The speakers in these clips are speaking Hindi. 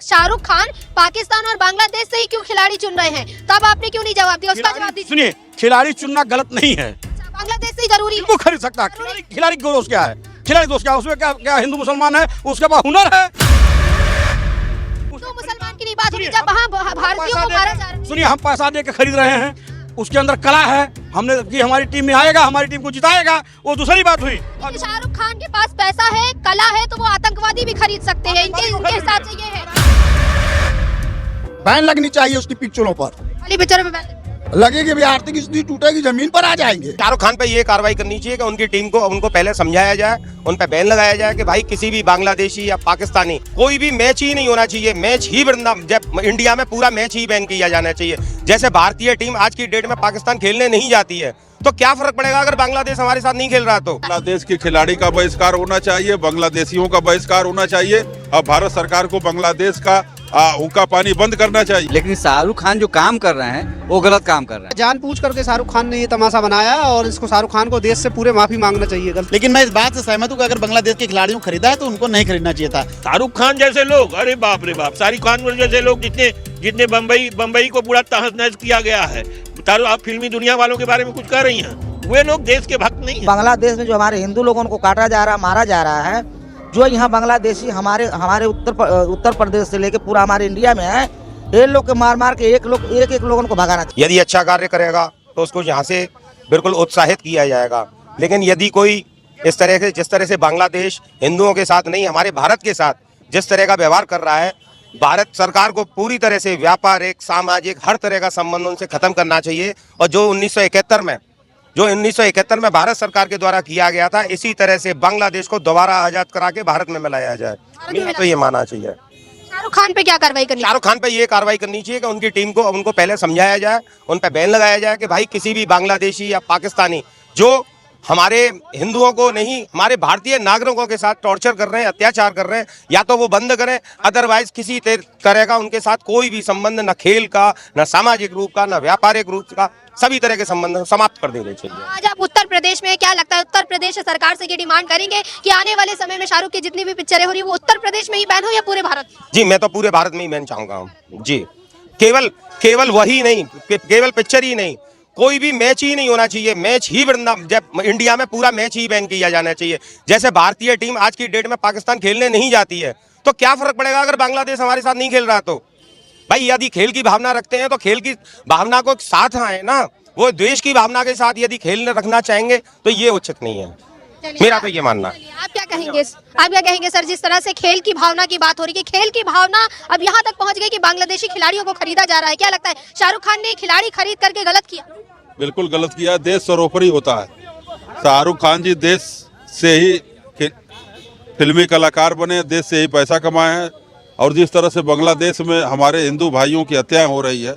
शाहरुख खान पाकिस्तान और बांग्लादेश से ही क्यों खिलाड़ी चुन रहे हैं? तब आपने क्यों नहीं जवाब दिया? उसका जवाब दीजिए। सुनिए, खिलाड़ी चुनना गलत नहीं है, बांग्लादेश से ही जरूरी है। वो खरीद सकता है। खिलाड़ी का दोष क्या है? खिलाड़ी दोष क्या है? उसमें क्या हिंदू मुसलमान है, उसके पास हुनर है। तो मुसलमान की नहीं बात होगी जब वहाँ भारतीयों को मारा जा रहा है। सुनिए, हम पैसा दे के खरीद रहे हैं, उसके अंदर कला है, हमने कि हमारी टीम में आएगा, हमारी टीम को जिताएगा, वो दूसरी बात हुई। शाहरुख खान के पास पैसा है, कला है, तो वो आतंकवादी भी खरीद सकते हैं। इनके हिसाब से ये है। बैन लगनी चाहिए उसकी पिक्चरों पर, वाली पिक्चर में बैन लगेगी भी आर्थिक स्थिति टूटेगी, जमीन पर आ जाएंगे। शाहरुख खान पे ये कार्रवाई करनी चाहिए कि उनकी टीम को उनको पहले समझाया जाए, उन पे बैन लगाया जाए कि भाई किसी भी बांग्लादेशी या पाकिस्तानी कोई भी मैच ही नहीं होना चाहिए। मैच ही जब इंडिया में पूरा मैच ही बैन किया जाना चाहिए। जैसे भारतीय टीम आज की डेट में पाकिस्तान खेलने नहीं जाती है, तो क्या फर्क पड़ेगा अगर बांग्लादेश हमारे साथ नहीं खेल रहा? तो बांग्लादेश के खिलाड़ी का बहिष्कार होना चाहिए, बांग्लादेशियों का बहिष्कार होना चाहिए। अब भारत सरकार को बांग्लादेश का हुक्का पानी बंद करना चाहिए। लेकिन शाहरुख खान जो काम कर रहे हैं वो गलत काम कर रहे हैं। जानबूझ करके शाहरुख खान ने ये तमाशा बनाया और इसको शाहरुख खान को देश से पूरे माफी मांगना चाहिए। लेकिन मैं इस बात से सहमत हूँ कि अगर बांग्लादेश के खिलाड़ियों को खरीदा है तो उनको नहीं खरीदना चाहिए था। शाहरुख खान जैसे लोग, अरे बाप रे बाप, शाहरुख खान जैसे लोग जितने बम्बई को पूरा तहस नहस किया गया है। आप फिल्मी दुनिया वालों के बारे में कुछ कह रही हैं, वे लोग देश के भक्त नहीं है। बांग्लादेश में जो हमारे हिंदू लोगों को काटा जा रहा है, मारा जा रहा है, जो यहाँ बांग्लादेशी हमारे उत्तर प्रदेश से लेके पूरा हमारे इंडिया में है, ये लोग के मार के एक लोगों को भगाना चाहिए। यदि अच्छा कार्य करेगा तो उसको यहाँ से बिल्कुल उत्साहित किया जाएगा। लेकिन यदि कोई जिस तरह से बांग्लादेश हिंदुओं के साथ नहीं, हमारे भारत के साथ जिस तरह का व्यवहार कर रहा है, भारत सरकार को पूरी तरह से व्यापारिक, सामाजिक, हर तरह का संबंध उनसे खत्म करना चाहिए। और जो 1971 में भारत सरकार के द्वारा किया गया था, इसी तरह से बांग्लादेश को दोबारा आजाद करा के भारत में मिलाया जाए। मुझे तो ये मानना चाहिए। शाहरुख खान पे क्या कार्रवाई करनी? शाहरुख खान पे ये कार्रवाई करनी चाहिए कि उनकी टीम को उनको पहले समझाया जाए, उन पे बैन लगाया जाए कि भाई किसी भी बांग्लादेशी या पाकिस्तानी जो हमारे हिंदुओं को नहीं, हमारे भारतीय नागरिकों के साथ टॉर्चर कर रहे हैं, अत्याचार कर रहे हैं, या तो वो बंद करें, अदरवाइज किसी तरह का उनके साथ कोई भी संबंध, न खेल का, न सामाजिक रूप का, न व्यापारिक रूप का, सभी तरह के संबंध समाप्त कर देने चाहिए। आज आप उत्तर प्रदेश में, क्या लगता है उत्तर प्रदेश सरकार से ये डिमांड करेंगे कि आने वाले समय में शाहरुख की जितनी भी पिक्चरें हो रही है वो उत्तर प्रदेश में ही बैन हो या पूरे भारत? जी, मैं तो पूरे भारत में ही बैन चाहूंगा जी। केवल वही नहीं, केवल पिक्चर ही नहीं, कोई भी मैच ही नहीं होना चाहिए। मैच ही जब इंडिया में पूरा मैच ही बैन किया जाना चाहिए। जैसे भारतीय टीम आज की डेट में पाकिस्तान खेलने नहीं जाती है, तो क्या फर्क पड़ेगा अगर बांग्लादेश हमारे साथ नहीं खेल रहा? तो भाई यदि खेल की भावना रखते हैं तो खेल की भावना को साथ आए ना, वो देश की भावना के साथ यदि खेल रखना चाहेंगे तो ये उचित नहीं है। मेरा तो ये मानना है। आप क्या कहेंगे सर, जिस तरह से खेल की भावना की बात हो रही है, खेल की भावना अब यहाँ तक पहुँच गई कि बांग्लादेशी खिलाड़ियों को खरीदा जा रहा है, क्या लगता है शाहरुख खान ने खिलाड़ी खरीद करके गलत किया? बिल्कुल गलत किया। देश सर्वोपरि होता है। शाहरुख खान जी देश से ही फिल्मी कलाकार बने, देश से ही पैसा कमाए हैं। और जिस तरह से बांग्लादेश में हमारे हिंदू भाइयों की हत्याएं हो रही है,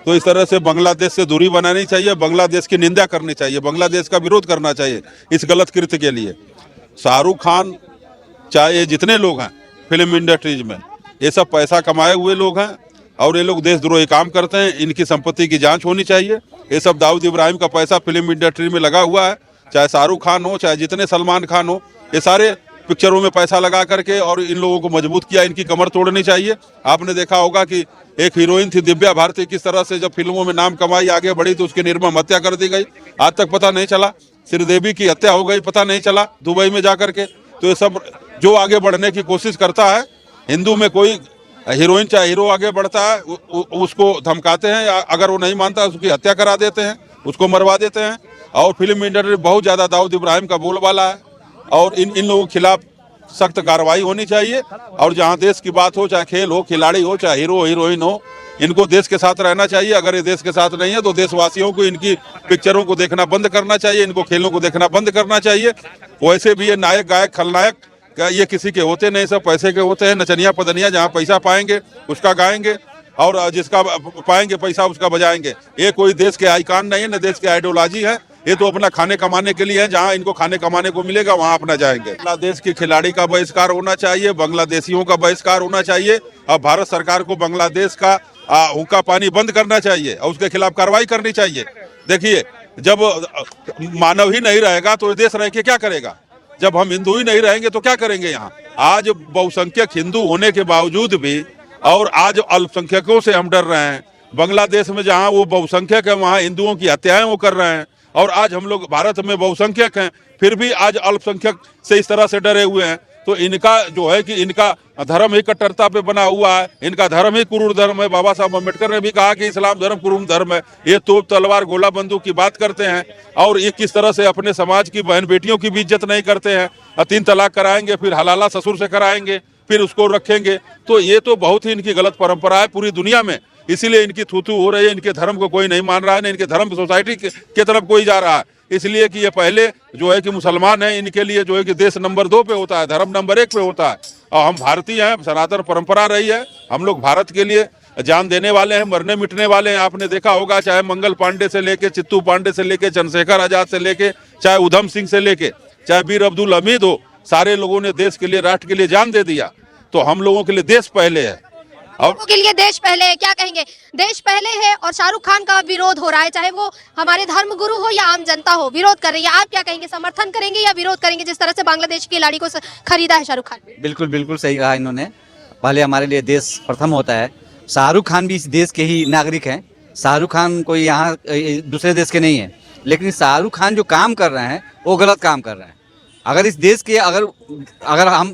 तो इस तरह से बांग्लादेश से दूरी बनानी चाहिए, बांग्लादेश की निंदा करनी चाहिए, बांग्लादेश का विरोध करना चाहिए इस गलत कृत्य के लिए। शाहरुख खान चाहे जितने लोग हैं फिल्म इंडस्ट्रीज में, ये सब पैसा कमाए हुए लोग हैं और ये लोग देशद्रोही काम करते हैं। इनकी संपत्ति की जांच होनी चाहिए। ये सब दाऊद इब्राहिम का पैसा फिल्म इंडस्ट्री में लगा हुआ है, चाहे शाहरुख खान हो, चाहे जितने सलमान खान हो, ये सारे पिक्चरों में पैसा लगा करके और इन लोगों को मजबूत किया। इनकी कमर तोड़नी चाहिए। आपने देखा होगा कि एक हीरोइन थी दिव्या भारती, किस तरह से जब फिल्मों में नाम कमाई, आगे बढ़ी, तो उसकी निर्मम हत्या कर दी गई। आज तक पता नहीं चला। श्रीदेवी की हत्या हो गई, पता नहीं चला दुबई में जा करके। तो ये सब जो आगे बढ़ने की कोशिश करता है, हिंदू में कोई हीरोइन चाहे हीरो आगे बढ़ता है, उसको धमकाते हैं, अगर वो नहीं मानता उसकी हत्या करा देते हैं, उसको मरवा देते हैं। और फिल्म इंडस्ट्री बहुत ज़्यादा दाऊद इब्राहिम का बोलबाला है और इन लोगों के खिलाफ सख्त कार्रवाई होनी चाहिए। और जहाँ देश की बात हो, चाहे खेल हो, खिलाड़ी हो, चाहे हीरो हीरोइन हो, इनको देश के साथ रहना चाहिए। अगर ये देश के साथ नहीं है तो देशवासियों को इनकी पिक्चरों को देखना बंद करना चाहिए, इनको खेलों को देखना बंद करना चाहिए। वैसे भी ये नायक, गायक, खलनायक ये किसी के होते नहीं, सब पैसे के होते हैं। नचनिया पदनिया जहाँ पैसा पाएंगे उसका गाएंगे और जिसका पाएंगे पैसा उसका बजाएंगे। ये कोई देश के आइकॉन नहीं है, न देश के आइडियोलॉजी है। ये तो अपना खाने कमाने के लिए है, जहाँ इनको खाने कमाने को मिलेगा वहाँ अपना जाएंगे। बांग्लादेश के खिलाड़ी का बहिष्कार होना चाहिए, बांग्लादेशियों का बहिष्कार होना चाहिए। अब भारत सरकार को बांग्लादेश का हुक्का पानी बंद करना चाहिए और उसके खिलाफ कार्रवाई करनी चाहिए। देखिए, जब मानव ही नहीं रहेगा तो देश रह के क्या करेगा? जब हम हिंदू ही नहीं रहेंगे तो क्या करेंगे? यहाँ आज बहुसंख्यक हिंदू होने के बावजूद भी और आज अल्पसंख्यकों से हम डर रहे हैं। बांग्लादेश में जहाँ वो बहुसंख्यक है वहाँ हिंदुओं की हत्याएं वो कर रहे हैं, और आज हम लोग भारत में बहुसंख्यक हैं फिर भी आज अल्पसंख्यक से इस तरह से डरे हुए हैं। तो इनका जो है कि इनका धर्म ही कट्टरता पे बना हुआ है, इनका धर्म ही क्रूर धर्म है। बाबा साहब अम्बेडकर ने भी कहा कि इस्लाम धर्म क्रूर धर्म है। ये तोप तलवार गोला बंदूक की बात करते हैं, और ये किस तरह से अपने समाज की बहन बेटियों की भी इज्जत नहीं करते हैं। 3 तलाक कराएंगे, फिर हलाला ससुर से कराएंगे, फिर उसको रखेंगे। तो ये तो बहुत ही इनकी गलत परंपरा है पूरी दुनिया में, इसीलिए इनकी थू-थू हो रही है। इनके धर्म को कोई नहीं मान रहा है, न इनके धर्म सोसाइटी के तरफ कोई जा रहा है। इसलिए कि ये पहले जो है कि मुसलमान हैं, इनके लिए जो है कि देश नंबर 2 पे होता है, धर्म नंबर 1 पे होता है। और हम भारतीय हैं, सनातन परंपरा रही है, हम लोग भारत के लिए जान देने वाले हैं, मरने मिटने वाले हैं। आपने देखा होगा चाहे मंगल पांडे से लेके, चित्तू पांडे से लेके, चंद्रशेखर आजाद से लेके, चाहे उधम सिंह से लेके, चाहे वीर अब्दुल हमीद हो, सारे लोगों ने देश के लिए, राष्ट्र के लिए जान दे दिया। तो हम लोगों के लिए देश पहले है। और के लिए देश पहले है, क्या कहेंगे? देश पहले है और शाहरुख खान का विरोध हो रहा है, चाहे वो हमारे धर्म गुरु हो या आम जनता हो, विरोध कर रही है। आप क्या कहेंगे, समर्थन करेंगे या विरोध करेंगे जिस तरह से बांग्लादेश की खिलाड़ी को खरीदा है शाहरुख खान? बिल्कुल बिल्कुल सही कहा इन्होंने। पहले हमारे लिए देश प्रथम होता है। शाहरुख खान भी इस देश के ही नागरिक हैं। शाहरुख खान कोई यहाँ दूसरे देश के नहीं है, लेकिन शाहरुख खान जो काम कर रहे हैं वो गलत काम कर रहे हैं। अगर इस देश के अगर हम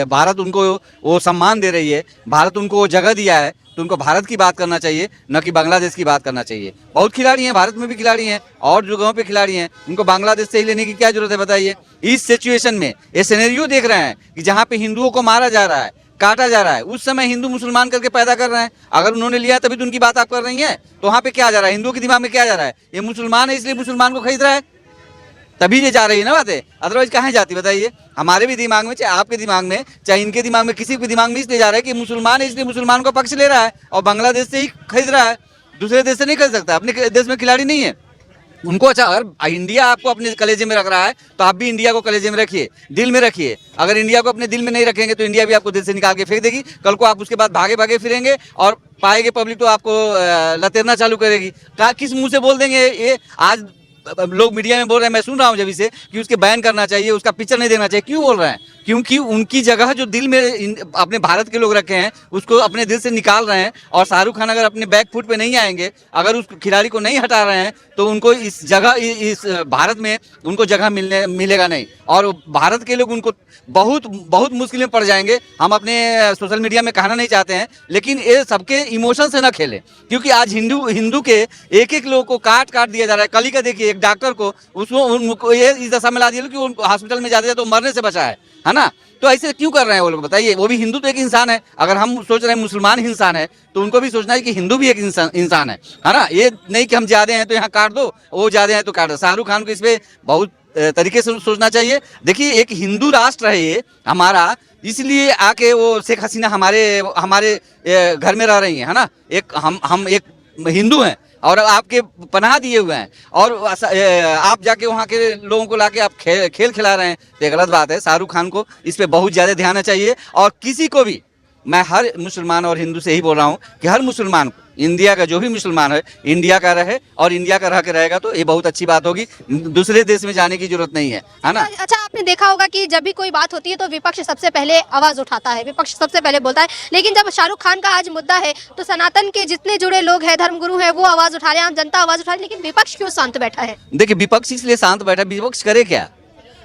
भारत उनको वो सम्मान दे रही है, भारत उनको वो जगह दिया है, तो उनको भारत की बात करना चाहिए, न कि बांग्लादेश की बात करना चाहिए। बहुत खिलाड़ी हैं, भारत में भी खिलाड़ी हैं और जगहों पे खिलाड़ी हैं, उनको बांग्लादेश से ही लेने की क्या जरूरत है बताइए। इस सिचुएशन में ये सिनेरियो देख रहे हैं कि जहाँ पे हिंदुओं को मारा जा रहा है, काटा जा रहा है, उस समय हिंदू मुसलमान करके पैदा कर रहे हैं। अगर उन्होंने लिया तभी तो उनकी बात आप कर रही हैं। तो वहाँ पे क्या जा रहा है, हिंदुओं के दिमाग में क्या जा रहा है, ये मुसलमान है इसलिए मुसलमान को खरीद रहा है, तभी ये जा रही है ना बातें। अदरवाइज कहाँ जाती बताइए। हमारे भी दिमाग में, चाहे आपके दिमाग में, चाहे इनके दिमाग में, किसी के दिमाग में इसलिए जा रहा है कि मुसलमान है इसलिए मुसलमान का पक्ष ले रहा है और बांग्लादेश से ही खरीद रहा है, दूसरे देश से नहीं खरीद सकता। अपने देश में खिलाड़ी नहीं है उनको। अच्छा, अगर इंडिया आपको अपने कलेजे में रख रहा है तो आप भी इंडिया को कलेजे में रखिए, दिल में रखिए। अगर इंडिया को अपने दिल में नहीं रखेंगे तो इंडिया भी आपको दिल से निकाल के फेंक देगी। कल को आप उसके बाद भागे भागे फिरेंगे और पाएंगे पब्लिक तो आपको लतेरना चालू करेगी। किस मुँह से बोल देंगे ये? आज लोग मीडिया में बोल रहे हैं, मैं सुन रहा हूँ जब से कि उसके बैन करना चाहिए, उसका पिक्चर नहीं देना चाहिए। क्यों बोल रहे हैं? क्योंकि उनकी जगह जो दिल में अपने भारत के लोग रखे हैं उसको अपने दिल से निकाल रहे हैं। और शाहरुख खान अगर अपने बैक फुट पे नहीं आएंगे, अगर उस खिलाड़ी को नहीं हटा रहे हैं, तो उनको इस जगह, इस भारत में उनको जगह मिलेगा नहीं। और भारत के लोग उनको बहुत बहुत मुश्किल में पड़ जाएंगे। हम अपने सोशल मीडिया में कहना नहीं चाहते हैं, लेकिन ये सबके इमोशन से ना खेलें, क्योंकि आज हिंदू के एक लोग को काट दिया जा रहा है। कल ही का देखिए, एक डॉक्टर को उसको ये इस दशा में ला दिया कि उनको हॉस्पिटल में जाते तो मरने से बचा है ना। तो ऐसे क्यों कर रहे हैं वो लोग बताइए? वो भी हिंदू तो एक इंसान है। अगर हम सोच रहे हैं मुसलमान इंसान है तो उनको भी सोचना है कि हिंदू भी एक इंसान है ना। ये नहीं कि हम ज्यादा हैं तो यहाँ काट दो, वो ज्यादा हैं तो काट दो। शाहरुख खान को इस पर बहुत तरीके से सोचना चाहिए। देखिए, एक हिंदू राष्ट्र है ये हमारा, इसलिए आके वो शेख हसीना हमारे घर में रह रही है ना। एक हम एक हिंदू हैं और आपके पनाह दिए हुए हैं, और आप जाके वहाँ के लोगों को लाके आप खेल खिला रहे हैं, तो ये गलत बात है। शाहरुख खान को इस पे बहुत ज़्यादा ध्यान देना चाहिए। और किसी को भी, मैं हर मुसलमान और हिंदू से ही बोल रहा हूँ कि हर मुसलमान को, इंडिया का जो भी मुसलमान है, इंडिया का रहे और इंडिया का रह के रहेगा तो ये बहुत अच्छी बात होगी। दूसरे देश में जाने की जरूरत नहीं है ना। अच्छा, आपने देखा होगा कि जब भी कोई बात होती है तो विपक्ष सबसे पहले आवाज उठाता है, विपक्ष सबसे पहले बोलता है। लेकिन जब शाहरुख खान का आज मुद्दा है तो सनातन के जितने जुड़े लोग हैं, धर्मगुरु हैं, वो आवाज उठा रहे हैं, आम जनता आवाज उठा रही है। लेकिन विपक्ष क्यों शांत बैठा है? देखिए, विपक्ष इसलिए शांत बैठा, विपक्ष करे क्या?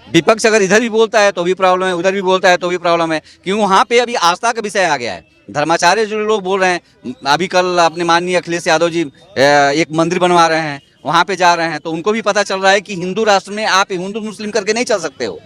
विपक्ष अगर इधर भी बोलता है तो भी प्रॉब्लम है, उधर भी बोलता है तो भी प्रॉब्लम है। क्यों? वहाँ पे अभी आस्था का विषय आ गया है। धर्माचार्य जो लोग बोल रहे हैं, अभी कल अपने माननीय अखिलेश यादव जी एक मंदिर बनवा रहे हैं, वहाँ पे जा रहे हैं, तो उनको भी पता चल रहा है कि हिंदू राष्ट्र में आप हिंदू मुस्लिम करके नहीं चल सकते हो।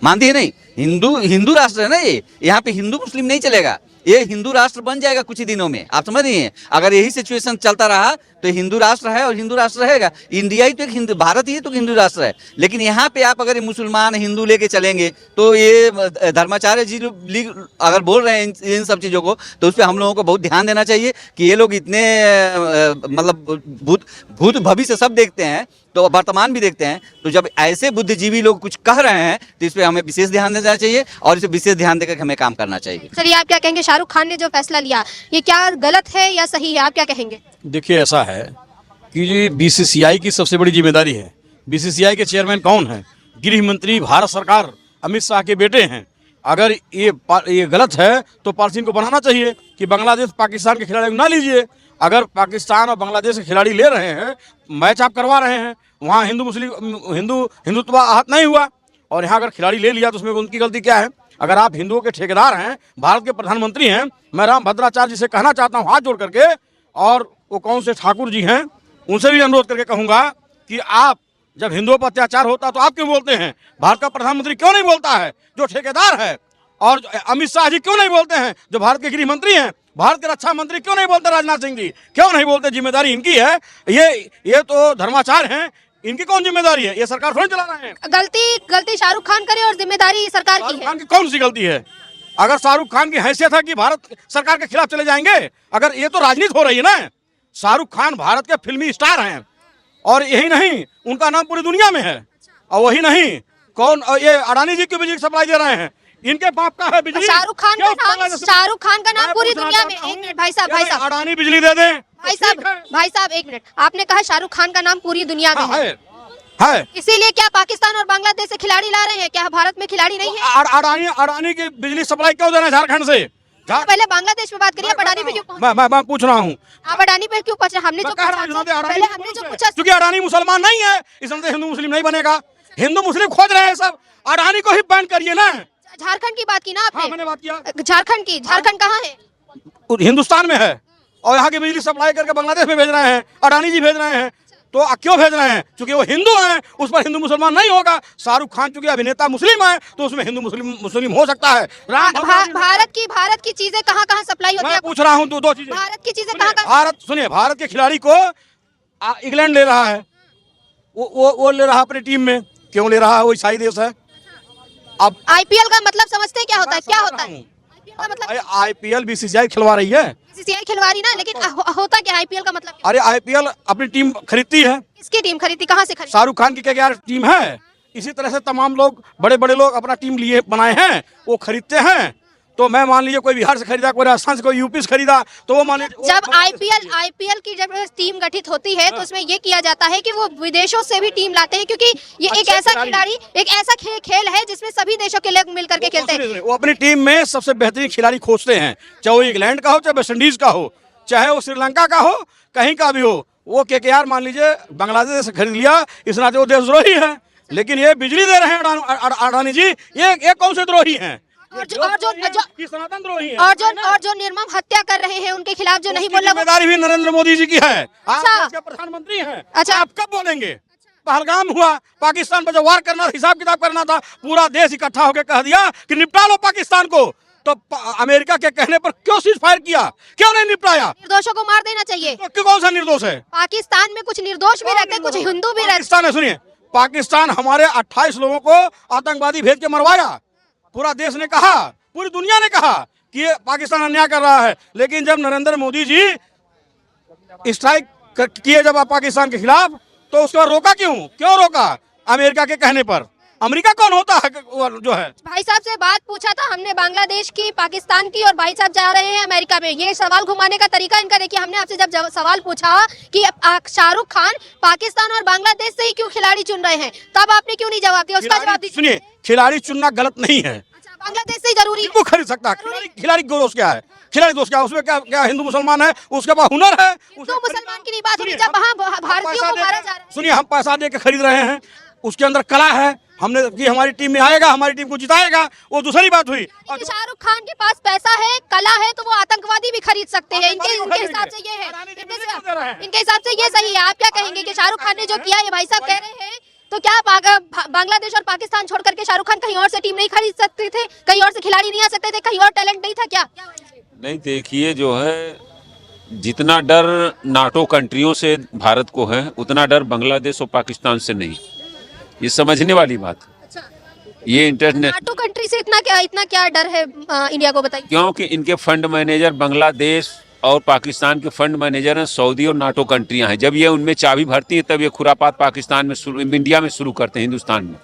मानती है नहीं? हिंदू राष्ट्र है ना ये, यहाँ पे हिंदू मुस्लिम नहीं चलेगा। ये हिंदू राष्ट्र बन जाएगा कुछ ही दिनों में, आप समझ रही हैं? अगर यही सिचुएशन चलता रहा तो हिंदू राष्ट्र है और हिंदू राष्ट्र रहेगा। इंडिया ही तो एक हिंदू, भारत ही तो हिंदू राष्ट्र है। लेकिन यहाँ पे आप अगर मुसलमान हिंदू लेके चलेंगे तो ये धर्माचार्य जी अगर बोल रहे हैं इन सब चीज़ों को, तो उस पर हम लोगों को बहुत ध्यान देना चाहिए कि ये लोग इतने मतलब भूत भविष्य सब देखते हैं, तो वर्तमान भी देखते हैं। तो जब ऐसे बुद्धिजीवी लोग कुछ कह रहे हैं तो इस पर हमें विशेष ध्यान देना चाहिए और इसे विशेष ध्यान देकर हमें काम करना चाहिए। चलिए, आप क्या कहेंगे, शाहरुख खान ने जो फैसला लिया ये क्या गलत है या सही है? आप क्या कहेंगे? देखिए, ऐसा है कि बीसीसीआई की सबसे बड़ी जिम्मेदारी है। बीसीसीआई के चेयरमैन कौन है? गृह मंत्री भारत सरकार अमित शाह के बेटे हैं। अगर ये गलत है तो पॉलिसी को बनाना चाहिए कि बांग्लादेश पाकिस्तान के खिलाड़ी ना लीजिए। अगर पाकिस्तान और बांग्लादेश के खिलाड़ी ले रहे हैं, मैच आप करवा रहे हैं, वहाँ हिंदुत्व आहत नहीं हुआ, और यहाँ अगर खिलाड़ी ले लिया तो उसमें उनकी गलती क्या है? अगर आप हिंदुओं के ठेकेदार हैं, भारत के प्रधानमंत्री हैं, मैं राम भद्राचार्य जी से कहना चाहता हूँ हाथ जोड़ करके, और वो कौन से ठाकुर जी हैं उनसे भी अनुरोध करके कहूँगा कि आप जब हिंदुओं पर अत्याचार होता तो आप क्यों बोलते हैं? भारत का प्रधानमंत्री क्यों नहीं बोलता है जो ठेकेदार है? और अमित शाह जी क्यों नहीं बोलते हैं जो भारत के गृह मंत्री हैं? भारत के रक्षा मंत्री क्यों नहीं बोलते? राजनाथ सिंह जी क्यों नहीं बोलते? जिम्मेदारी इनकी है। ये तो धर्माचार हैं, इनकी कौन जिम्मेदारी है? ये सरकार थोड़ी चला रहे हैं। गलती शाहरुख खान करे और जिम्मेदारी सरकार की है। शाहरुख खान की कौन सी गलती है? अगर शाहरुख खान की हैसियत है कि भारत सरकार के खिलाफ चले जाएंगे, अगर ये तो राजनीति हो रही है ना। शाहरुख खान भारत के फिल्मी स्टार हैं, और यही नहीं उनका नाम पूरी दुनिया में है। और वही नहीं, कौन ये अडानी जी क्यों बिजली सप्लाई दे रहे हैं? इनके बाप का है बिजली। शाहरुख खान का नाम पूरी दुनिया में। एक मिनट भाई साहब, अडानी बिजली दे दें। भाई साहब एक मिनट, आपने कहा शाहरुख खान का नाम पूरी दुनिया में है। इसीलिए क्या पाकिस्तान और बांग्लादेश से खिलाड़ी ला रहे हैं? क्या भारत में खिलाड़ी नहीं है? अडानी की बिजली सप्लाई क्यों दे रहे हैं झारखंड से? पहले बांग्लादेश में बात करिए, अडानी पे क्यों? मैं पूछ रहा हूँ, आप अडानी पे क्यों पूछ रहे हैं? हमने जो पूछा, क्योंकि अडानी मुसलमान नहीं है, इसलिए हिंदू मुस्लिम नहीं बनेगा। हिंदू मुस्लिम खोज रहे हैं सब, अडानी को ही बैन करिए ना। झारखंड की बात की ना आपने? हाँ, मैंने बात किया झारखंड की। झारखंड कहाँ है? हिंदुस्तान में है, और यहाँ की बिजली सप्लाई करके बांग्लादेश में भेज रहे हैं, अडानी जी भेज रहे हैं। तो क्यों भेज रहे हैं? क्योंकि वो हिंदू हैं, उस पर हिंदू मुसलमान नहीं होगा। शाहरुख खान चूंकि अभिनेता मुस्लिम है, तो उसमें हिंदू मुस्लिम हो सकता है। भारत की चीजें कहाँ कहाँ सप्लाई होती है? मैं पूछ रहा हूँ दो चीजें। भारत की चीजें कहाँ? सुनिए, भारत के खिलाड़ी को इंग्लैंड ले रहा है, वो ले रहा है अपनी टीम में। क्यों ले रहा है? वो ईसाई देश है। अब आईपीएल का मतलब समझते हैं क्या होता है? क्या होता है मतलब? आईपीएल बीसीसीआई खिलवा रही है। बीसीसीआई खिलवा रही ना, लेकिन होता क्या आईपीएल का मतलब? अरे आईपीएल अपनी टीम खरीदती है। किसकी टीम खरीदती? कहाँ से खरीदती? शाहरुख खान की क्या टीम है। इसी तरह से तमाम लोग, बड़े बड़े लोग अपना टीम लिए बनाए हैं, वो खरीदते हैं। तो मैं मान लीजिए कोई बिहार से खरीदा, कोई राजस्थान से, कोई यूपी से खरीदा, तो वो मान लीजिए जब आईपीएल की जब टीम गठित होती है तो उसमें ये किया जाता है कि वो विदेशों से भी टीम लाते हैं, क्योंकि ये एक ऐसा खिलाड़ी, एक ऐसा खेल है जिसमें सभी देशों के लोग मिलकर के खेलते हैं। वो अपनी टीम में सबसे बेहतरीन खिलाड़ी खोजते हैं, चाहे वो इंग्लैंड का हो, चाहे वेस्ट इंडीज का हो, चाहे वो श्रीलंका का हो, कहीं का भी हो। वो केकेआर मान लीजिए बांग्लादेश से खरीद लिया, इस नाते वो देशद्रोही है। लेकिन ये बिजली दे रहे हैं अडानी जी, ये कौन से द्रोही हैं? और जो निर्मम हत्या कर रहे हैं उनके खिलाफ जो नहीं बोल रहे, जिम्मेदारी भी नरेंद्र मोदी जी की है। आप देश के प्रधानमंत्री हैं। अच्छा, आप कब बोलेंगे? पहलगाम हुआ, पाकिस्तान पर जो वार करना, हिसाब किताब करना था, पूरा देश इकट्ठा होकर कह दिया कि निपटा लो पाकिस्तान को। तो अमेरिका के कहने पर क्यों सीज फायर किया? क्यों नहीं निपटाया? निर्दोषों को मार देना चाहिए। तो कौन सा निर्दोष है? पाकिस्तान में कुछ निर्दोष भी रहते हैं, कुछ हिंदू भी रहते हैं। सुनिए, पाकिस्तान हमारे 28 लोगों को आतंकवादी भेज के मरवाया। पूरा देश ने कहा, पूरी दुनिया ने कहा कि ये पाकिस्तान अन्याय कर रहा है। लेकिन जब नरेंद्र मोदी जी स्ट्राइक किए जब पाकिस्तान के खिलाफ, तो उसको रोका क्यों रोका? अमेरिका के कहने पर। अमेरिका कौन होता है जो है? भाई साहब से बात पूछा था हमने, बांग्लादेश की, पाकिस्तान की, और भाई साहब जा रहे हैं अमेरिका में। ये सवाल घुमाने का तरीका इनका देखिए। हमने आपसे जब सवाल पूछा कि शाहरुख खान पाकिस्तान और बांग्लादेश से ही क्यों खिलाड़ी चुन रहे हैं, तब आपने क्यों नहीं जवाब दिया? उसका जवाब दीजिए। सुनिए, खिलाड़ी चुनना गलत नहीं है। बांग्लादेश से जरूरी क्यों खरीद सकता है? खिलाड़ी को दोष क्या है? खिलाड़ी दोष क्या है? उसमें क्या हिंदू मुसलमान है? उसके पास हुनर है। हिंदू मुसलमान की नहीं बात हो रही, जब वहाँ भारतीयों को मारा जा रहा है। सुनिए, हम पैसा दे के खरीद रहे हैं, उसके अंदर कला है। हमने कि हमारी टीम में आएगा, हमारी टीम को जिताएगा, वो दूसरी बात हुई। और शाहरुख खान के पास पैसा है, कला है, तो वो आतंकवादी भी खरीद सकते हैं। इनके हिसाब से ये है, इनके हिसाब से ये सही है। आप क्या कहेंगे कि शाहरुख खान ने जो किया, ये भाई साहब कह रहे हैं, तो क्या बांग्लादेश और पाकिस्तान छोड़ करके शाहरुख खान कहीं और से टीम नहीं खरीद सकते थे? कहीं और से खिलाड़ी नहीं आ सकते थे? कहीं और टैलेंट नहीं था क्या? नहीं, देखिए, जो है जितना डर नाटो कंट्रियों से भारत को है, उतना डर बांग्लादेश और पाकिस्तान से नहीं। ये समझने वाली बात। अच्छा, ये इंटरनेट नाटो कंट्री से इतना क्या डर है इंडिया को, बताइए। क्योंकि इनके फंड मैनेजर बांग्लादेश और पाकिस्तान के फंड मैनेजर हैं सऊदी और नाटो कंट्रियां हैं। जब ये उनमें चाबी भरती है, तब ये खुरापात पाकिस्तान में इंडिया में शुरू करते हैं, हिंदुस्तान में।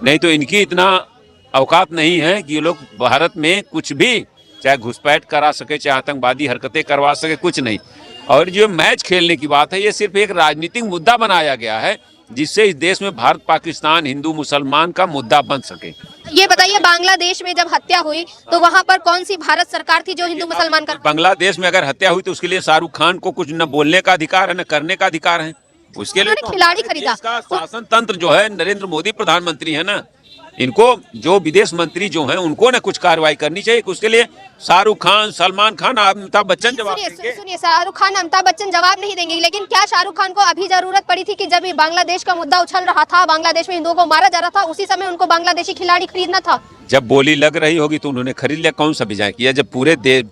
नहीं तो इनकी इतना औकात नहीं है कि ये लोग भारत में कुछ भी, चाहे घुसपैठ करा सके, चाहे आतंकवादी हरकतें करवा सके, कुछ नहीं। और जो मैच खेलने की बात है, ये सिर्फ एक राजनीतिक मुद्दा बनाया गया है जिससे इस देश में भारत पाकिस्तान हिंदू मुसलमान का मुद्दा बन सके। ये बताइए, बांग्लादेश में जब हत्या हुई तो वहां पर कौन सी भारत सरकार थी जो हिंदू मुसलमान का? बांग्लादेश में अगर हत्या हुई तो उसके लिए शाहरुख खान को कुछ न बोलने का अधिकार है न करने का अधिकार है। उसके लिए उन्होंने खिलाड़ी खरीदा। देश का शासन तंत्र जो है, नरेंद्र मोदी प्रधानमंत्री है ना, इनको जो विदेश मंत्री जो हैं उनको ना कुछ कार्रवाई करनी चाहिए। उसके लिए शाहरुख खान, सलमान खान, अमिताभ बच्चन जवाब देंगे। सुनिए, शाहरुख खान, अमिताभ बच्चन जवाब नहीं देंगे, लेकिन क्या शाहरुख खान को अभी जरूरत पड़ी थी कि जब ये बांग्लादेश का मुद्दा उछल रहा था, बांग्लादेश में हिंदुओं को मारा जा रहा था, उसी समय उनको बांग्लादेशी खिलाड़ी खरीदना था? जब बोली लग रही होगी तो उन्होंने खरीद लिया। कौन सा विजय किया? जब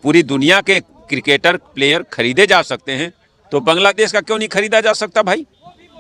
पूरी दुनिया के क्रिकेटर प्लेयर खरीदे जा सकते हैं तो बांग्लादेश का क्यों नहीं खरीदा जा सकता भाई?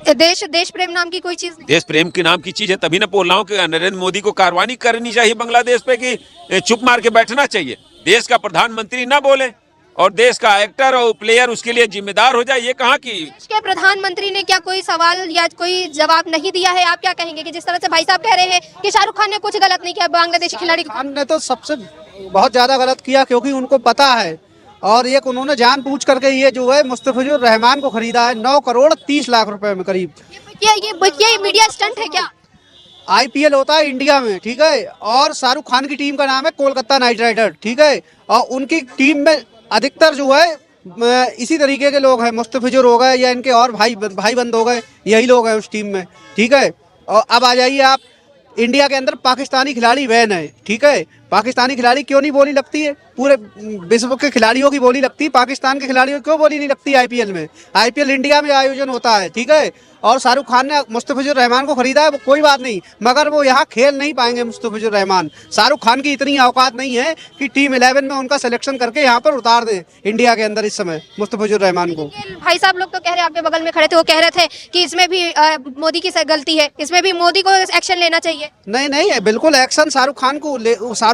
देश प्रेम नाम की कोई चीज नहीं। देश प्रेम के नाम की चीज है, तभी ना बोल रहा हूँ कि नरेंद्र मोदी को कार्रवाई करनी चाहिए बांग्लादेश पे कि चुप मार के बैठना चाहिए। देश का प्रधानमंत्री ना बोले और देश का एक्टर और प्लेयर उसके लिए जिम्मेदार हो जाए, ये कहाँ की? देश के प्रधानमंत्री ने क्या कोई सवाल या कोई जवाब नहीं दिया है? आप क्या कहेंगे कि जिस तरह से भाई साहब कह रहे हैं कि शाहरुख खान ने कुछ गलत नहीं किया बांग्लादेशी खिलाड़ी को? खान ने तो सबसे बहुत ज्यादा गलत किया, क्योंकि उनको पता है और एक उन्होंने जानबूझ करके ये जो है मुस्तफिजुर रहमान को खरीदा है 9 करोड़ 30 लाख रुपए में करीब। ये मीडिया स्टंट है क्या? आईपीएल होता है इंडिया में, ठीक है, और शाहरुख खान की टीम का नाम है कोलकाता नाइट राइडर, ठीक है, और उनकी टीम में अधिकतर जो है इसी तरीके के लोग हैं, मुस्तफिजुर हो गए या इनके और भाई बंद हो गए, यही लोग हैं उस टीम में, ठीक है। और अब आ जाइए आप, इंडिया के अंदर पाकिस्तानी खिलाड़ी बैन है, ठीक है, पाकिस्तानी खिलाड़ी क्यों नहीं बोली लगती है? पूरे विश्व के खिलाड़ियों की बोली लगती है, पाकिस्तान के खिलाड़ियों की क्यों बोली नहीं लगती? आईपीएल में, आईपीएल इंडिया में आयोजन होता है, ठीक है, और शाहरुख खान ने मुस्तफिजुर रहमान को खरीदा है, वो कोई बात नहीं, मगर वो यहाँ खेल नहीं पाएंगे मुस्तफिजुर रहमान। शाहरुख खान की इतनी औकात नहीं है कि टीम 11 में उनका सिलेक्शन करके यहाँ पर उतार दें इंडिया के अंदर इस समय मुस्तफिजुर रहमान को। भाई साहब लोग तो कह रहे, आपके बगल में खड़े थे, वो कह रहे थे कि इसमें भी मोदी की गलती है, इसमें भी मोदी को एक्शन लेना चाहिए। नहीं, बिल्कुल एक्शन शाहरुख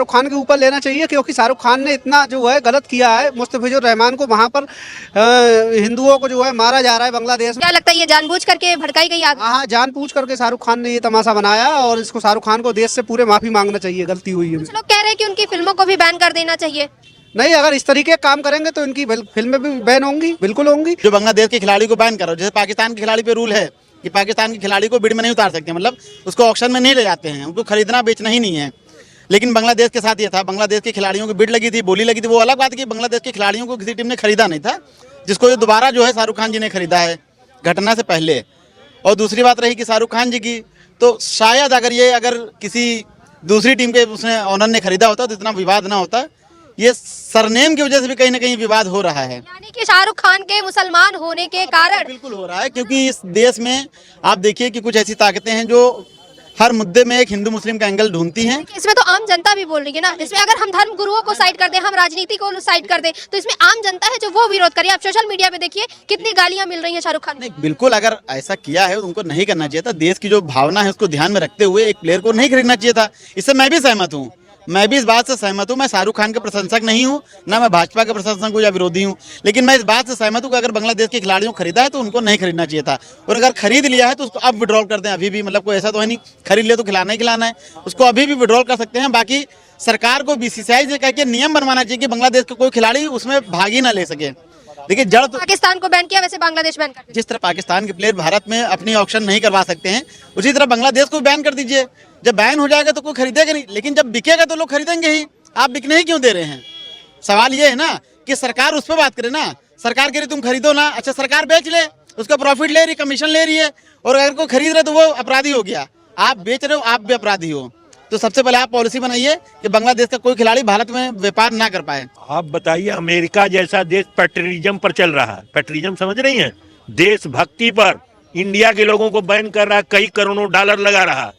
खान के ऊपर लेना चाहिए, क्योंकि शाहरुख खान ने इतना जो है गलत किया है मुस्तफिजुर रहमान को, वहाँ पर हिंदुओं को जो है मारा जा रहा है बांग्लादेश में। क्या लगता है ये जानबूझ करके भड़काई गई आग? हाँ, जानबूझ करके शाहरुख खान ने ये तमाशा बनाया और इसको शाहरुख खान को देश से पूरे माफी मांगना चाहिए, गलती हुई है। कुछ लोग कह रहे हैं कि उनकी फिल्मों को भी बैन कर देना चाहिए। नहीं, अगर इस तरीके का काम करेंगे तो इनकी फिल्में भी बैन होंगी, बिल्कुल होंगी। जो बांग्लादेश के खिलाड़ी को बैन करो, जैसे पाकिस्तान के खिलाड़ी पे रूल है कि पाकिस्तान के खिलाड़ी को बिड में नहीं उतार सकते, मतलब उसको ऑक्शन में नहीं ले जाते हैं, उनको खरीदना बेचना ही नहीं है। लेकिन बांग्लादेश के साथ ये था, बांग्लादेश के खिलाड़ियों की बिड लगी थी, बोली लगी थी, वो अलग बात है कि बांग्लादेश के खिलाड़ियों को किसी टीम ने खरीदा नहीं था, जिसको ये दोबारा जो है शाहरुख खान जी ने खरीदा है घटना से पहले। और दूसरी बात रही कि शाहरुख खान जी की, तो शायद अगर किसी दूसरी टीम के उसने ऑनर ने खरीदा होता तो इतना विवाद ना होता। ये सरनेम की वजह से भी कहीं ना कहीं विवाद हो रहा है, यानी कि शाहरुख खान के मुसलमान होने के कारण बिल्कुल हो रहा है, क्योंकि इस देश में आप देखिए कि कुछ ऐसी ताकतें हैं जो हर मुद्दे में एक हिंदू मुस्लिम का एंगल ढूंढती हैं। इसमें तो आम जनता भी बोल रही है ना, इसमें अगर हम धर्म गुरुओं को साइड कर दें, हम राजनीति को साइड कर दें, तो इसमें आम जनता है जो वो विरोध करे। आप सोशल मीडिया पे देखिए कितनी गालियां मिल रही हैं शाहरुख खान। नहीं, बिल्कुल, अगर ऐसा किया है तो उनको नहीं करना चाहिए था। देश की जो भावना है उसको ध्यान में रखते हुए एक प्लेयर को नहीं खरीदना चाहिए था। इससे मैं भी सहमत हूँ, मैं भी इस बात से सहमत हूँ। मैं शाहरुख खान का प्रशंसक नहीं हूँ, ना मैं भाजपा का प्रशंसक हूँ या विरोधी हूँ, लेकिन मैं इस बात से सहमत हूँ कि अगर बांग्लादेश के खिलाड़ियों को खरीदा है तो उनको नहीं खरीदना चाहिए था। और अगर खरीद लिया है तो उसको अब विड्रॉल कर दें अभी भी, मतलब कोई ऐसा तो है नहीं खरीद लिया तो खिलाना ही खिलाना है, उसको अभी भी विड्रॉल कर सकते हैं। बाकी सरकार को बीसीसीआई से कह के नियम बनवाना चाहिए कि बांग्लादेश का कोई खिलाड़ी उसमें भाग ही ना ले सके। देखिए, जड़ तो पाकिस्तान को बैन किया, वैसे बांग्लादेश बैन कर दिया। जिस तरह पाकिस्तान के प्लेयर भारत में अपनी ऑक्शन नहीं करवा सकते हैं, उसी तरह बांग्लादेश को बैन कर दीजिए। जब बैन हो जाएगा तो कोई खरीदेगा नहीं, लेकिन जब बिकेगा तो लोग खरीदेंगे ही। आप बिकने ही क्यों दे रहे हैं? सवाल ये है ना कि सरकार उस पर बात करे ना, सरकार कह रही तुम खरीदो ना, अच्छा सरकार बेच ले, उसका प्रॉफिट ले रही, कमीशन ले रही है, और अगर कोई खरीद रहे तो वो अपराधी हो गया। आप बेच रहे हो, आप भी अपराधी हो। तो सबसे पहले आप पॉलिसी बनाइए कि बांग्लादेश का कोई खिलाड़ी भारत में व्यापार ना कर पाए। आप बताइए, अमेरिका जैसा देश पेट्रियटिज्म पर चल रहा है, पेट्रियटिज्म समझ रही हैं, देशभक्ति पर इंडिया के लोगों को बैन कर रहा है, कई करोड़ों डॉलर लगा रहा है।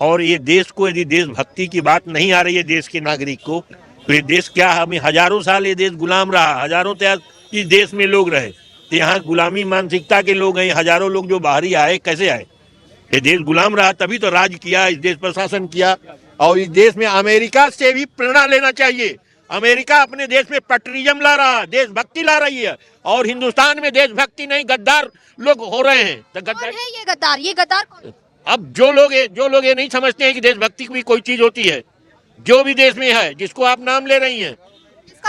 और ये देश को यदि देशभक्ति की बात नहीं आ रही है देश के नागरिक को, तो ये देश क्या है? हमें हजारों साल ये देश गुलाम रहा, हजारों साल इस देश में लोग रहे, तो यहाँ गुलामी मानसिकता के लोग हैं। हजारों लोग जो बाहरी आए, कैसे आए? ये देश गुलाम रहा, तभी तो राज किया, इस देश पर शासन किया। और इस देश में अमेरिका से भी प्रेरणा लेना चाहिए। अमेरिका अपने देश में पेट्रियटिज्म ला रहा है, देशभक्ति ला रही है, और हिंदुस्तान में देशभक्ति नहीं, गद्दार लोग हो रहे हैं। तो कौन है ये गद्दार? ये गद्दार कौन? अब जो लोग ये नहीं समझते हैं कि देशभक्ति की भी कोई चीज होती है, जो भी देश में है, जिसको आप नाम ले रही हैं,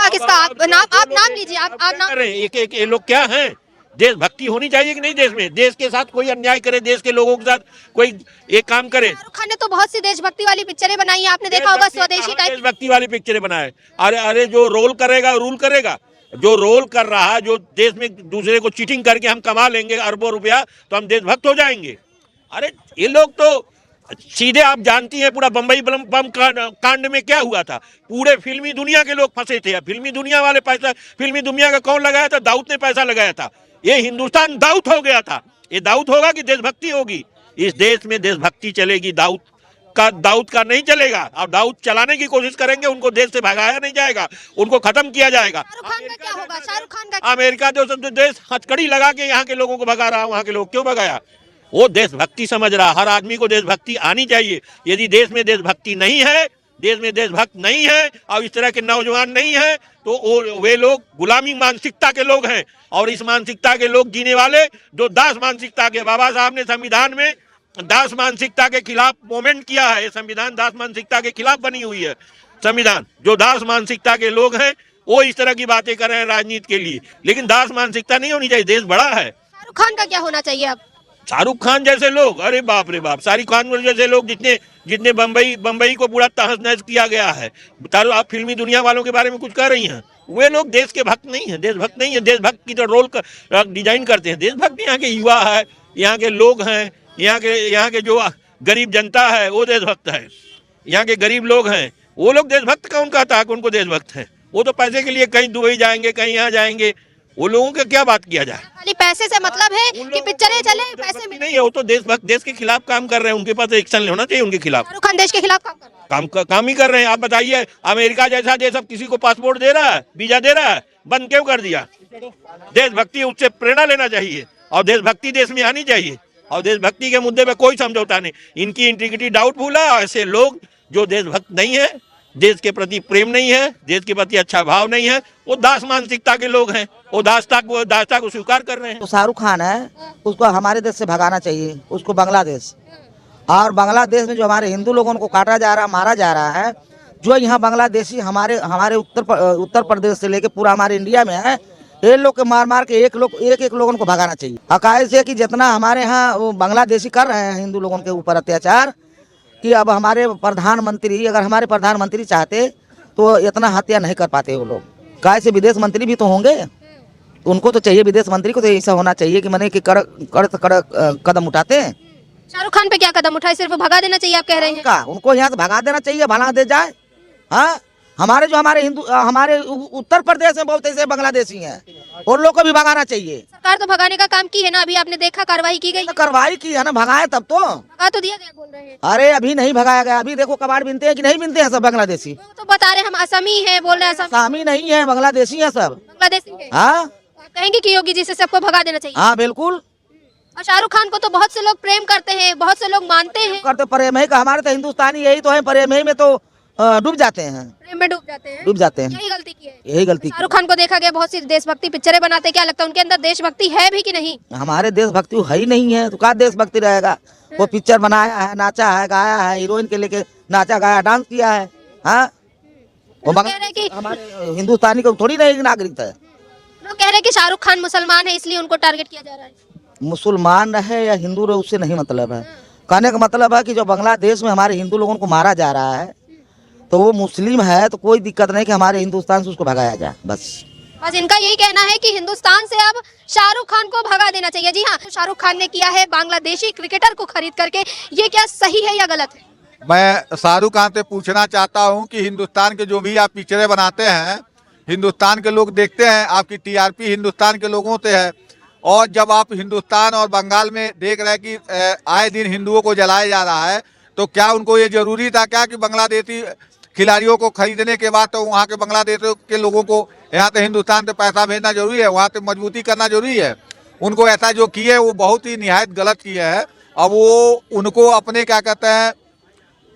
किसका आप नाम लीजिए। आप नाम एक ये लोग क्या हैं देशभक्ति होनी चाहिए कि नहीं देश में? देश के साथ कोई अन्याय करे, देश के लोगों के साथ कोई एक काम करे। शाहरुख खान ने तो बहुत सी देशभक्ति वाली पिक्चरें बनाई हैं, आपने देखा होगा, स्वदेशी टाइप। देशभक्ति वाली पिक्चरें बनाए। अरे जो रोल करेगा रूल करेगा। जो रोल कर रहा है, जो देश में दूसरे को चीटिंग करके हम कमा लेंगे अरबों रुपया, तो हम देशभक्त हो जाएंगे। अरे ये लोग तो सीधे, आप जानती हैं पूरा बम्बई बम कांड में क्या हुआ था। पूरे फिल्मी दुनिया के लोग फंसे थे। फिल्मी दुनिया वाले पैसा, फिल्मी दुनिया का कौन लगाया था? दाऊद ने पैसा लगाया था। ये हिंदुस्तान दाऊद हो गया था। ये दाऊद होगा कि देशभक्ति होगी? इस देश में देशभक्ति चलेगी, दाऊद का नहीं चलेगा। अब दाऊद चलाने की कोशिश करेंगे, उनको देश से भगाया नहीं जाएगा, उनको खत्म किया जाएगा। शाहरुख खान का क्या होगा? शाहरुख खान का अमेरिका जो देश हथकड़ी लगा के यहाँ के लोगों को भगा रहा, वहाँ के लोग क्यों भगाया? वो देशभक्ति समझ रहा। हर आदमी को देशभक्ति आनी चाहिए। यदि देश में देशभक्ति नहीं है, देश में देशभक्त नहीं है और इस तरह के नौजवान नहीं है, तो वे लोग गुलामी मानसिकता के लोग हैं। और इस मानसिकता के लोग जीने वाले, जो दास मानसिकता के, बाबा साहब ने संविधान में दास मानसिकता के खिलाफ मूवमेंट किया है। संविधान दास मानसिकता के खिलाफ बनी हुई है। संविधान, जो दास मानसिकता के लोग हैं वो इस तरह की बातें कर रहे हैं राजनीति के लिए, लेकिन दास मानसिकता नहीं होनी चाहिए। देश बड़ा है। शाहरुख खान का क्या होना चाहिए अब? शाहरुख खान जैसे लोग, अरे बाप रे बाप, शाहरुख खान जैसे लोग, जितने बम्बई को पूरा तहस नहस किया गया है। आप फिल्मी दुनिया वालों के बारे में कुछ कह रही हैं। वे लोग देश के भक्त नहीं है, देशभक्त नहीं है। देशभक्त की तो रोल डिजाइन करते हैं। देशभक्त यहाँ के युवा है, यहाँ के लोग हैं, यहाँ के जो गरीब जनता है वो देशभक्त है। यहाँ के गरीब लोग हैं, वो लोग देशभक्त कौन कहता है कि उनको देशभक्त है? वो तो पैसे के लिए कहीं दुबई जाएंगे, कहीं यहाँ जाएंगे। वो लोगों का क्या बात किया जाए? खाली पैसे से मतलब है कि पिक्चरें चले, पैसे मिले? नहीं है, वो तो देशभक्त, देश के खिलाफ काम कर रहे हैं। उनके पास एक्शन होना चाहिए उनके खिलाफ। शाहरुख खान देश के खिलाफ काम कर रहे हैं। काम ही कर रहे हैं। आप बताइए, अमेरिका जैसा देश अब किसी को पासपोर्ट दे रहा है, वीजा दे रहा है? बंद क्यों कर दिया? देशभक्ति, उससे प्रेरणा लेना चाहिए और देशभक्ति देश में आनी चाहिए। और देशभक्ति के मुद्दे पे कोई समझौता नहीं। इनकी इंटीग्रिटी डाउटफुल है। ऐसे लोग जो देशभक्त नहीं है, देश के प्रति प्रेम नहीं है, देश के प्रति अच्छा भाव नहीं है, वो दास मानसिकता के लोग हैं। वो दासता को स्वीकार कर रहे हैं। तो शाहरुख खान है, उसको हमारे देश से भगाना चाहिए, उसको बांग्लादेश। और बांग्लादेश में जो हमारे हिंदू लोगों को काटा जा रहा, मारा जा रहा है, जो यहाँ बांग्लादेशी हमारे उत्तर प्रदेश से लेके पूरा हमारे इंडिया में है, ये लोग के मार के एक लोगों को भगाना चाहिए। हकायत से कि जितना हमारे यहाँ बांग्लादेशी कर रहे हैं हिंदू लोगों के ऊपर अत्याचार, कि अब हमारे प्रधानमंत्री, अगर हमारे प्रधानमंत्री चाहते तो इतना हत्या नहीं कर पाते वो लोग। काय से विदेश मंत्री भी तो होंगे, उनको तो चाहिए, विदेश मंत्री को तो ऐसा होना चाहिए कि मैंने कि कड़क कदम उठाते हैं। शाहरुख खान पे क्या कदम उठाए? सिर्फ भगा देना चाहिए आप कह रहे हैं? उनको यहाँ से भगा देना चाहिए, भला दे जाए। हाँ, हमारे उत्तर प्रदेश में बहुत ऐसे बांग्लादेशी हैं, उन लोग को भी भगाना चाहिए। सरकार तो भगाने का काम की है ना, अभी आपने देखा कार्रवाई की गई। कार्रवाई की है ना, भगाए तब तो। भगा तो दिया गया बोल रहे हैं। अरे अभी नहीं भगाया गया। अभी देखो कबाड़ बिनते हैं कि नहीं बिनते हैं सब बांग्लादेशी। तो बता रहे हम असमी है, बोल रहे हैं असमी नहीं है, बांग्लादेशी है सब। बांग्लादेशी है। हाँ, कहेंगे कि योगी जी से सबको भगा देना चाहिए। हाँ बिल्कुल। और शाहरुख खान को तो बहुत से लोग प्रेम करते हैं, बहुत से लोग मानते हैं। करते प्रेम है का, हमारे तो हिंदुस्तानी यही तो है, प्रेम में तो डूब जाते हैं, प्रेम में डूब जाते हैं। यही गलती की है। यही गलती। शाहरुख खान को देखा गया बहुत सी देशभक्ति पिक्चरें बनाते, क्या लगता है उनके अंदर देशभक्ति है भी कि नहीं? हमारे देशभक्ति है ही नहीं है, तो क्या देशभक्ति रहेगा? वो पिक्चर बनाया है, नाचा है, गाया है, हीरोइन के लेके नाचा गाया, डांस किया है। हाँ, वो हमारे हिंदुस्तानी को थोड़ी नहीं नागरिक है। लोग कह रहे हैं कि शाहरुख खान मुसलमान है इसलिए उनको टारगेट किया जा रहा है। मुसलमान रहे या हिंदू रहे उससे नहीं मतलब है। कहने का मतलब है कि जो बांग्लादेश में हमारे हिंदू लोगों को मारा जा रहा है, तो वो मुस्लिम है तो कोई दिक्कत नहीं कि हमारे हिंदुस्तान से उसको भगाया जाए। बस इनका यही कहना है कि हिंदुस्तान से अब शाहरुख खान को भगा देना चाहिए। जी हाँ, शाहरुख खान ने किया है बांग्लादेशी क्रिकेटर को खरीद करके, ये क्या सही है या गलत है? मैं शाहरुख खान से पूछना चाहता हूं कि हिंदुस्तान के जो भी आप पिक्चरें बनाते हैं, हिंदुस्तान के लोग देखते हैं, आपकी टीआरपी हिंदुस्तान के लोगों से है। और जब आप हिंदुस्तान और बंगाल में देख रहे हैं कि आए दिन हिंदुओं को जलाया जा रहा है, तो क्या उनको ये जरूरी था क्या कि बांग्लादेशी खिलाड़ियों को खरीदने के बाद तो वहाँ के बांग्लादेश के लोगों को यहाँ से हिंदुस्तान से पैसा भेजना जरूरी है, वहाँ से मजबूती करना जरूरी है? उनको ऐसा जो किए वो बहुत ही निहायत गलत किए हैं। अब वो उनको अपने क्या कहते हैं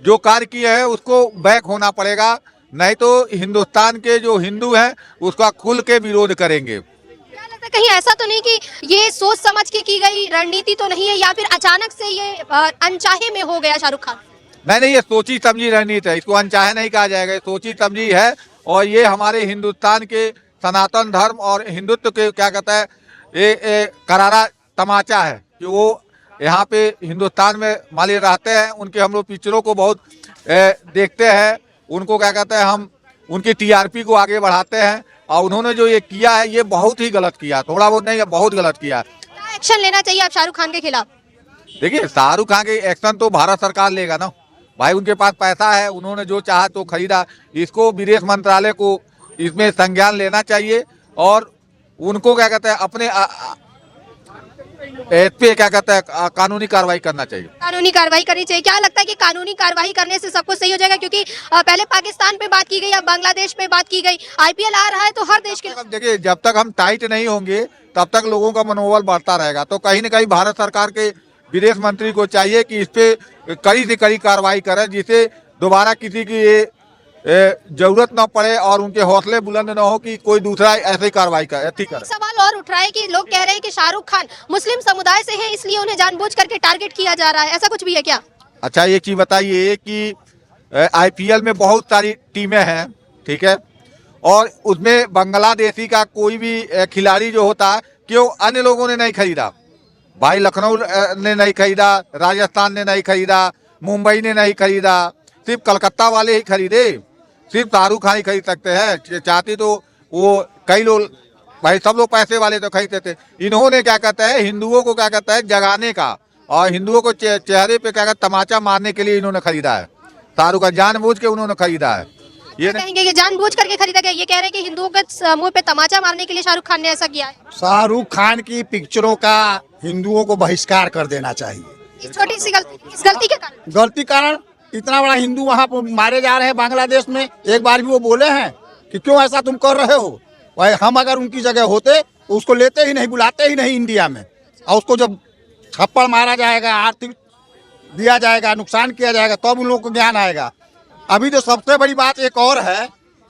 जो कार्य किए हैं उसको बैक होना पड़ेगा, नहीं तो हिंदुस्तान के जो हिंदू हैं उसका खुल के विरोध करेंगे। क्या लगता है कहीं ऐसा तो नहीं कि ये सोच समझ के की गई रणनीति तो नहीं है, या फिर अचानक से ये अनचाहे में हो गया शाहरुख खान? नहीं, ये सोची समझी रणनीति है, इसको अनचाहे नहीं कहा जाएगा, सोची समझी है। और ये हमारे हिंदुस्तान के सनातन धर्म और हिंदुत्व के क्या कहता है ये करारा तमाचा है कि वो यहाँ पे हिंदुस्तान में माली रहते हैं। उनके हम लोग पिक्चरों को बहुत देखते हैं, उनको क्या कहते हैं, हम उनकी टीआरपी को आगे बढ़ाते हैं। और उन्होंने जो ये किया है ये बहुत ही गलत किया, थोड़ा बहुत नहीं, बहुत गलत किया। क्या एक्शन लेना चाहिए आप शाहरुख खान के खिलाफ? देखिए, शाहरुख खान के एक्शन तो भारत सरकार लेगा ना भाई, उनके पास पैसा है, उन्होंने जो चाहा तो खरीदा। इसको विदेश मंत्रालय को इसमें संज्ञान लेना चाहिए और उनको क्या कहते हैं अपने इस पे क्या कहते हैं कानूनी कार्रवाई करना चाहिए। कानूनी कार्रवाई करनी चाहिए। क्या लगता है कि कानूनी कार्रवाई करने से सब कुछ सही हो जाएगा? क्योंकि पहले पाकिस्तान पे बात की गई, अब बांग्लादेश पे बात की गई, आईपीएल आ रहा है तो हर देश के देखिए, जब तक हम टाइट नहीं होंगे तब तक लोगों का मनोबल बढ़ता रहेगा। तो कहीं न कहीं भारत सरकार के विदेश मंत्री को चाहिए कि इस पे कड़ी से कड़ी कार्रवाई करें, जिससे दोबारा किसी की जरूरत न पड़े और उनके हौसले बुलंद न हो कि कोई दूसरा ऐसी कार्रवाई करे। सवाल और उठ रहा है कि लोग कह रहे हैं कि शाहरुख खान मुस्लिम समुदाय से हैं, इसलिए उन्हें जानबूझ करके टारगेट किया जा रहा है, ऐसा कुछ भी है क्या? अच्छा, ये चीज बताइए कि आईपीएल में बहुत सारी टीमें हैं, ठीक है, और उसमें बांग्लादेशी का कोई भी खिलाड़ी जो होता है क्यों अन्य लोगों ने नहीं खरीदा? भाई लखनऊ ने नहीं खरीदा, राजस्थान ने नहीं खरीदा, मुंबई ने नहीं खरीदा, सिर्फ कलकत्ता वाले ही खरीदे। सिर्फ शाहरुख खान ही खरीद सकते हैं, चाहती तो वो कई लोग, भाई सब लोग पैसे वाले तो खरीदते थे। इन्होंने क्या कहता है हिंदुओं को क्या कहता है जगाने का और हिंदुओं को चेहरे पे क्या कहता है तमाचा मारने के लिए इन्होंने खरीदा है। शाहरुख खान जानबूझ के उन्होंने खरीदा है। ये कहेंगे कि जानबूझ करके खरीदा गया, ये कह रहे हैं कि हिंदुओं के मुंह पे तमाचा मारने के लिए शाहरुख खान ने ऐसा किया है। शाहरुख खान की पिक्चरों का हिंदुओं को बहिष्कार कर देना चाहिए। इस छोटी सी गलती के कारण, गलती कारण इतना बड़ा हिंदू वहाँ पर मारे जा रहे हैं बांग्लादेश में। एक बार भी वो बोले हैं कि क्यों ऐसा तुम कर रहे हो? भाई हम अगर उनकी जगह होते तो उसको लेते ही नहीं, बुलाते ही नहीं इंडिया में। और उसको जब थप्पड़ मारा जाएगा, आर्थिक दिया जाएगा, नुकसान किया जाएगा, तब उन लोगों को ज्ञान आएगा। अभी तो सबसे बड़ी बात एक और है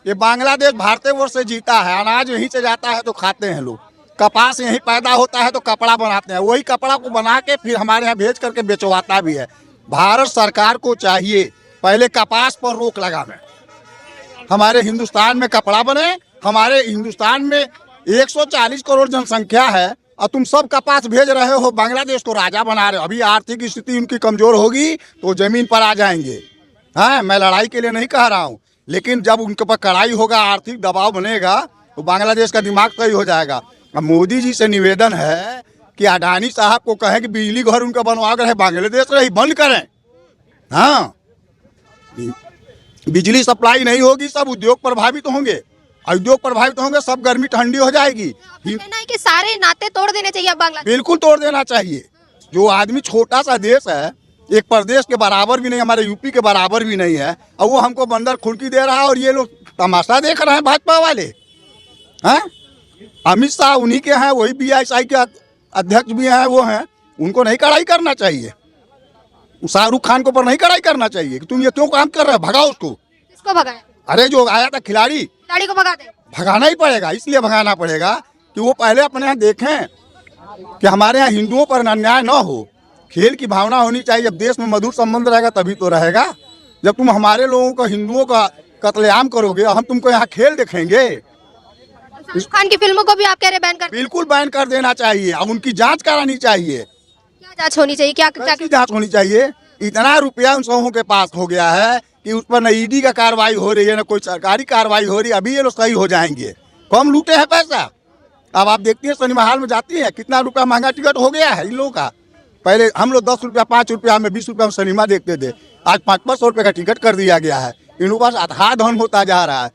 कि बांग्लादेश भारतवर्ष से जीता है, अनाज यहीं से जाता है तो खाते हैं लोग, कपास यहीं पैदा होता है तो कपड़ा बनाते हैं, वही कपड़ा को बना के फिर हमारे यहाँ भेज करके बेचवाता भी है। भारत सरकार को चाहिए पहले कपास पर रोक लगावे, हमारे हिंदुस्तान में कपड़ा बने। हमारे हिंदुस्तान में 140 करोड़ जनसंख्या है और तुम सब कपास भेज रहे हो, बांग्लादेश को राजा बना रहे हो। अभी आर्थिक स्थिति उनकी कमजोर होगी तो जमीन पर आ जाएंगे। हाँ, मैं लड़ाई के लिए नहीं कह रहा हूँ, लेकिन जब उनके पर कड़ाई होगा, आर्थिक दबाव बनेगा तो बांग्लादेश का दिमाग सही हो जाएगा। अब मोदी जी से निवेदन है कि अडानी साहब को कहें कि बिजली घर उनका बनवा कर बांग्लादेश रही बंद करें। हाँ, बिजली सप्लाई नहीं होगी, सब उद्योग प्रभावित होंगे, उद्योग प्रभावित होंगे, सब गर्मी ठंडी हो जाएगी। कहना है कि सारे नाते तोड़ देने चाहिए बांग्लादेश। बिल्कुल तोड़ देना चाहिए। जो आदमी छोटा सा देश है, एक प्रदेश के बराबर भी नहीं, हमारे यूपी के बराबर भी नहीं है, और वो हमको बंदर खुड़की दे रहा है और ये लोग तमाशा देख रहे हैं भाजपा वाले। हैं, अमित शाह उन्हीं के हैं, वही बीआईएसआई के अध्यक्ष भी हैं, वो हैं, उनको नहीं कड़ाई करना चाहिए। शाहरुख खान के ऊपर नहीं कड़ाई करना चाहिए कि तुम ये क्यों काम कर रहे हो, भगाओ उसको। किसको भगाए? अरे जो आया था खिलाड़ी को भगा दे। भगाना ही पड़ेगा, इसलिए भगाना पड़ेगा कि वो पहले अपने यहाँ देखें कि हमारे यहाँ हिंदुओं पर अन्याय न हो। खेल की भावना होनी चाहिए। जब देश में मधुर संबंध रहेगा तभी तो रहेगा। जब तुम हमारे लोगों को, हिंदुओं का कत्लेआम करोगे, हम तुमको यहाँ खेल दिखेंगे। शाहरुख खान की फिल्मों को भी आप कह रहे बैन कर? बिल्कुल बैन कर देना चाहिए। अब उनकी जांच करानी चाहिए। क्या जांच होनी चाहिए? क्या जांच होनी चाहिए? इतना रुपया उन सबों के पास हो गया है कि उस पर न ईडी का कार्रवाई हो रही है, न कोई सरकारी कार्रवाई हो रही है। अभी ये लोग सही हो जाएंगे। कम लूटे हैं पैसा। अब आप देखती हैं सिनेमा हॉल में जाती है, कितना रुपया महंगा टिकट हो गया है इन लोगों का। पहले हम लोग 10 रुपया, 5 रुपया में, 20 रुपया में सिनेमा देखते थे, आज 500 रुपये का टिकट कर दिया गया है। इन लोगों के पास अथाह धन होता जा रहा है।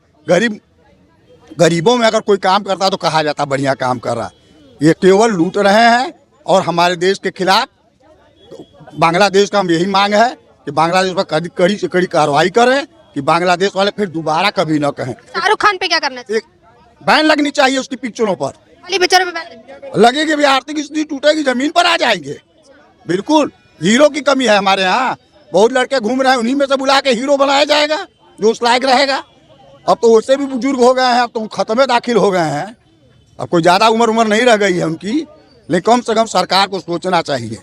गरीबों में अगर कोई काम करता तो कहा जाता बढ़िया काम कर रहा है। ये केवल लूट रहे हैं। और हमारे देश के खिलाफ बांग्लादेश का हम यही मांग है कि बांग्लादेश पर कड़ी से कड़ी कार्रवाई करें कि बांग्लादेश वाले फिर दोबारा कभी न कहें। शाहरुख खान पे क्या करना चाहिए? बैन लगनी चाहिए उसकी पिक्चरों पर। खाली पिक्चरों पे बैन लगेगी भी, आर्थिक स्थिति टूटेगी, जमीन पर आ जाएंगे। बिल्कुल हीरो की कमी है हमारे यहाँ। बहुत लड़के घूम रहे हैं, उन्हीं में से बुला के हीरो बनाया जाएगा जो उस लायक रहेगा। अब तो उससे भी बुजुर्ग हो गए हैं, अब तो खत्म दाखिल हो गए हैं। अब कोई ज़्यादा उम्र नहीं रह गई है उनकी। लेकिन कम से कम सरकार को सोचना चाहिए।